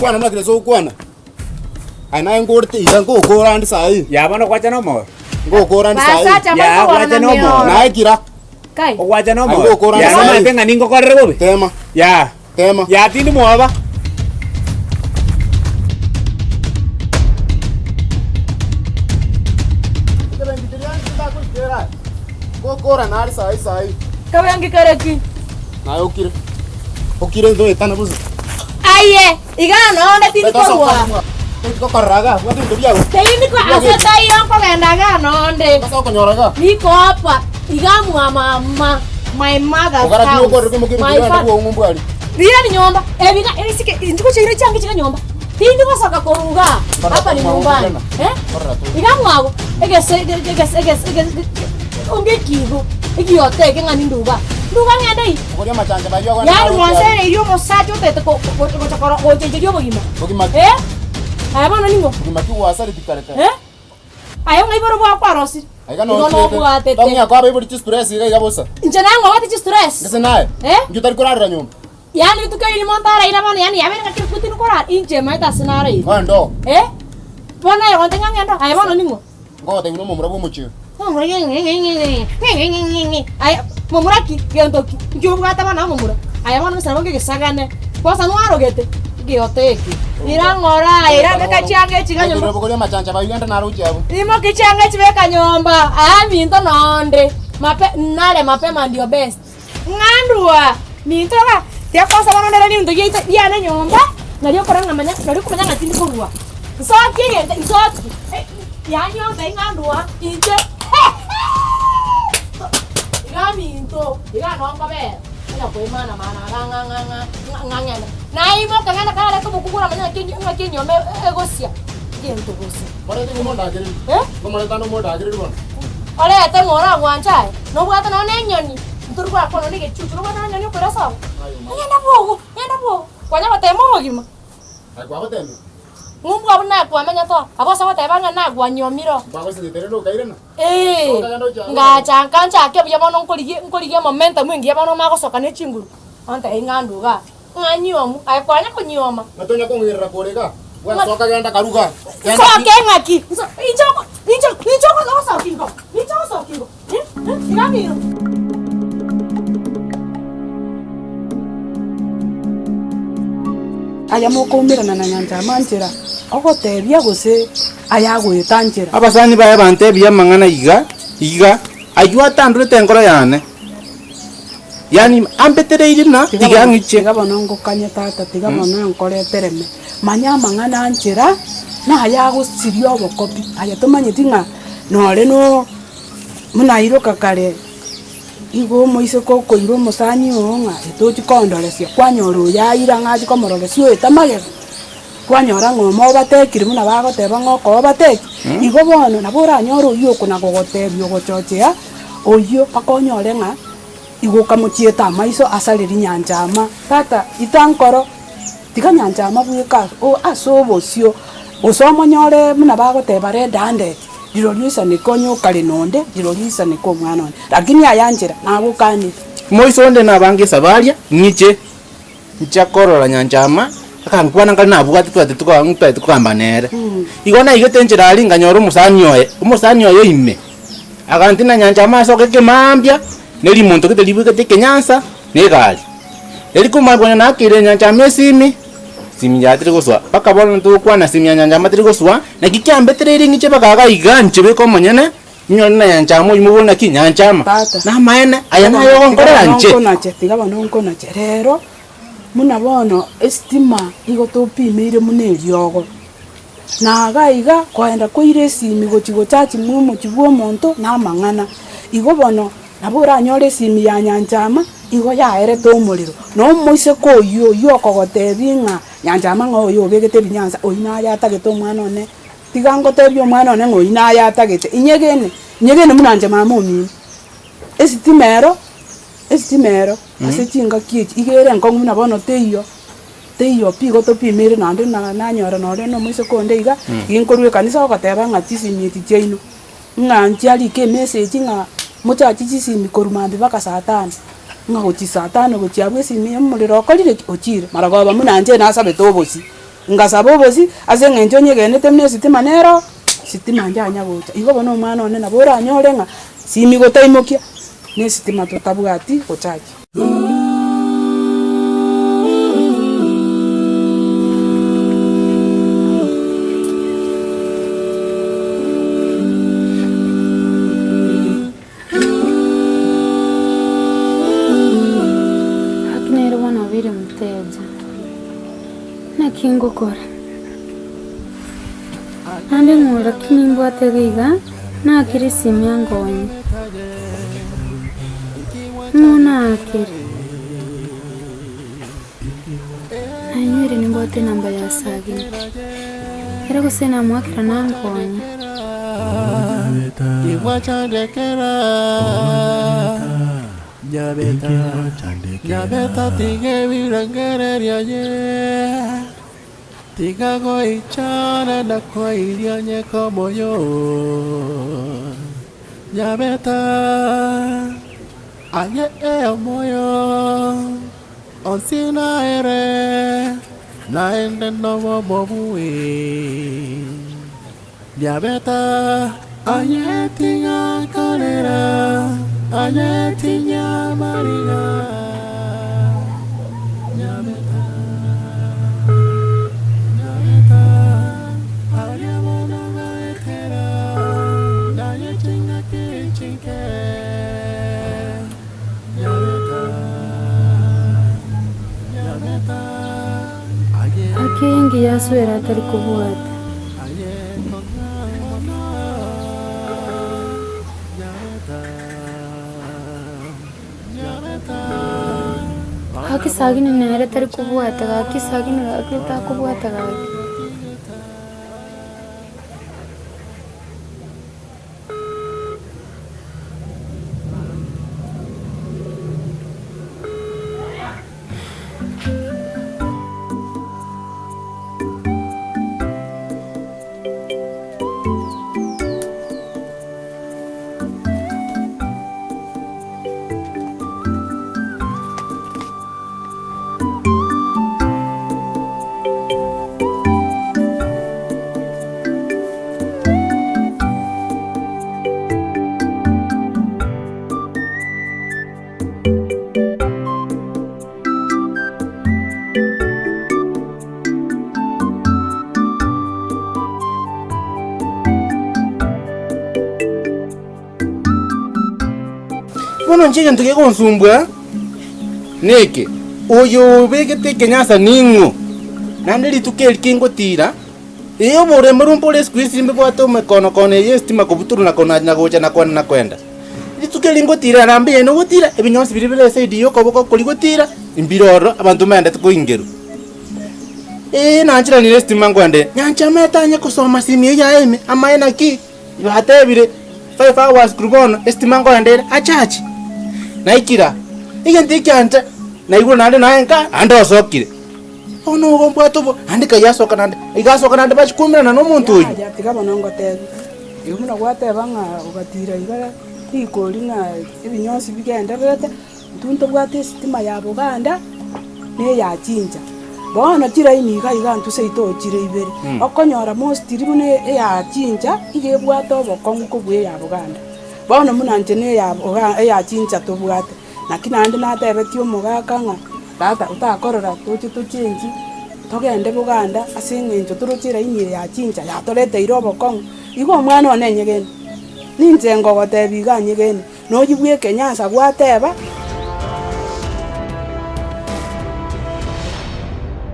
Kwana na kile so kwana. Ana ngorti ngo korandi sai. Ya bana kwacha no mo. Ngo korandi sai. Ya kwacha no mo. Na kira. Kai. O kwacha no mo. Ngo korandi sai. Ya na tenga ningo korre bobe. Tema. Ya. Tema. Ya tini mo ba. Ngo kora na sai. Kau yang kikareki. Na okire. Okire ndo etana buzi. Aye, igana nonde tini korwa. Ko karaga, watu ndo bia. Tini ko asata yonko gendaga nonde. Kasa ko nyoraga. Niko hapa. Igamu mama. My mother's Ogara house. ko ko mukiri ndo wo ngumbwali. Rira ni nyomba. Ebiga isike ndiko chira changi chika nyomba. Tindi ko saka koruga. Hapa ni nyumbani. Igamu wao. Egese. Ongekigo. Igiyote ngani nduga. Nduga ngandai. Okoria machanja ba yo. Ya mwansere iyo mosacho tete ko chakora ko chejo bogima. Bogima. Aya bana ningo. Bogima tu wasari dikareka. Aya ngai boro bwa kwarosi. Aiga no tete. Tomia kwa bebo ti stress iga bosa. Njana ngo wati ti stress. Ngese nae. Njutari kurara nyumba. Yani tu kai montara ina bana yani yabere ngakiri kutini kurara inje maita sinare. Wando. Bana yo ntenga ngendo. Aya bana ningo. Ngo te uno mumura bomuchi. Aya mumuraki gentoki. Ngiyo bwata bana mumura. Aya bana misana bonge gesagane. Kosa no arogete. Giyoteki. Irangora ira kachange chiganyo. Ndio bokoria machanja ba yuganda na ruchi abo. Imo kichange chibeka nyomba. Minto nonde. Mapema ndio best. Ngandua. Minto ka. Tia kosa bana ndera ni ndoye yana nyomba. Ndio koranga manya. Ndio kumanya ngatindi kurwa. So kigende isoti. Yani nyomba ngandua. Inje. Minto. Ira nonga be. Ina koimana mana ngangana. Na imo kangana kala ko bukukura manya kinyo me egosia. Kiento gosia. Mare tu mo dagere. Ko mare tano mo dagere bon. Ole ate ngora gwancha. No bwata no nenyoni. Nturu kwa kono nige chuchu no bwata nyoni ko rasa. Yenda bogo. Kwanya batemo mogima. Ai kwa batemo. Ngumbu abuna kwa manya to. Abo sawa tebanga na gwa nyomiro. Bago se tere no kairena. Ngacha kancha ke bya bono nkoligie momenta mwingi ya bono magosoka ne chinguru. Anta inganduga. Nganyomu ai kwanya kunyoma. Matonya ko ngirira korega. Wa soka ganda karuga. Soka ngaki. Ichoko no sokingo. Ichoko sokingo. Igamiro. Aya mokumirana na nyanja manjira. Ogotebia gose aya gwitanjira. Abasani bae bantebia mangana iga. Ayua tandure tengoro yane. Yani ambetere irina tigangiche. Tiga bono ngokanye tata tiga bono nkore tereme. Manya mangana njira na aya gusirio obokopi. Aya tumanye tinga nore no munairo kakare. Igo moise ko koiro musani onga etochi kondolesia kwanyoro ya ira ngaji komorolesio etamage. Kwanyora ngomo batekiri muna bagoteba ngoko bateki. Igo bono nabora nyoro yuko na gogotebio gochochea oyo akonyore nga igo kamuchieta maiso asaliri nyanjama tata itankoro tiga nyanjama buka o asobosio osomo nyore muna bagoteba redande dirolisa ni konyo kale nonde dirolisa ni ko mwana lakini ayanjira nagukani moiso nde nabange sabaria nyiche nchakorora nyanjama akankwana ngali nabuga tukambanere igona igetenjira ali nganyoro umusani oyo ime akantina nyanjama asoke kemambia neli muntu kitelibuke tekenyansa negali eli kumabona nakire nyanjama simi yatiri guswa paka bona tukwana simi nyanjama tiri guswa na kikyambetere iri ngiche bakaga iganje beko monyene nyona nyanjama uyimubona kinyanjama na maene ayana yo ngorera nche nache tiga banonko nache rero muna bono estima igotopimire muneliogo na gaiga kwenda koire simi gochigo chachi mumo chibuo monto na mangana igo bono nabura nyore simi ya nyanjama igo yaerete omorero no moise koyo yokogotebi ng'a Nyanchama ng'o oyo obegete binyansa oina yatagete omwana one tiga ngotebi omwana one ng'oina yatagete inyegene munanje mama omini esitimero ase chinga kiechi igere nkong'u muna bono teiyo pigo topimere nande nanyora nore no moise konde iga ginkorwa ekanisa ogoteba ng'a chisimieti chiaino ng'a nchiarike emessage ng'a mochachi chisimi korumambi baka saa 5 ng'a gochi saa 5 gochiabwa esimi omorero okorire ochire maragoba munanje nasabete obosi ngasaba obosi ase eng'encho nyegenete muna esitima nero sitima njanya gocha igo bono omwana one nabo oranyore ng'a simi gotaimokia na esitima totabwati gochachi. Kingokora ande ngora kinimbwate giga na kiri simu yangonye muna akiri anywere nimbwate namba ya Sagi era kusena mwakira nangonye Nyabeta tige virangereria ye Tiga goi chana na koi iria como yo Nyabeta aye moyo Onsina ere na ende no bobui Nyabeta aye tinga kanera aye tinya mariga Akingi yaswera atari kubuata Sagi ni nere atari kubuata gaki Sagi ni gaki utakubuata gaki Bono nchige ntuge konsumbwa neke oyo begete kenyasa ningo nande litukeli kingotira iyo bore murumpole squeeze mbe bwato mekono kone yestima kubuturu na kona na gocha na kwana na kwenda litukeli ngotira rambe no gotira ebinyonsi biribele side yo koboko kuli gotira imbiroro abantu mende tukoingeru nanchira ni estima ngwande nyancha metanye kusoma simi ya eme amaena ki ibatebire 5 hours kurubono estima ngwande achachi naikira igenti kyanta naigura nande naenka ande osokire ono gombwatobo ande kayasoka nande igasoka nande bachikumira no muntu uyu tiga bonongo tebi yumuna gwateba nga ugatira igara ikori nga ebinyonsi bigenderete ntunto bwate sitima ya Buganda ne ya Chinja bono tira iniga igantu seito chire ibere okonyora most ribune ya Chinja igebwato bokongu kubwe ya Buganda bono munanje ne ya Chinja tobwate nakinande natebeti omugaka nga tata utakorora tochi tuchinji togende Buganda aseng'encho turuchira inie ya Chinja yatorete irobokong igo omwana one nyegene ninche ngogotebi ga nyegene nojibwe Kenyasa gwateba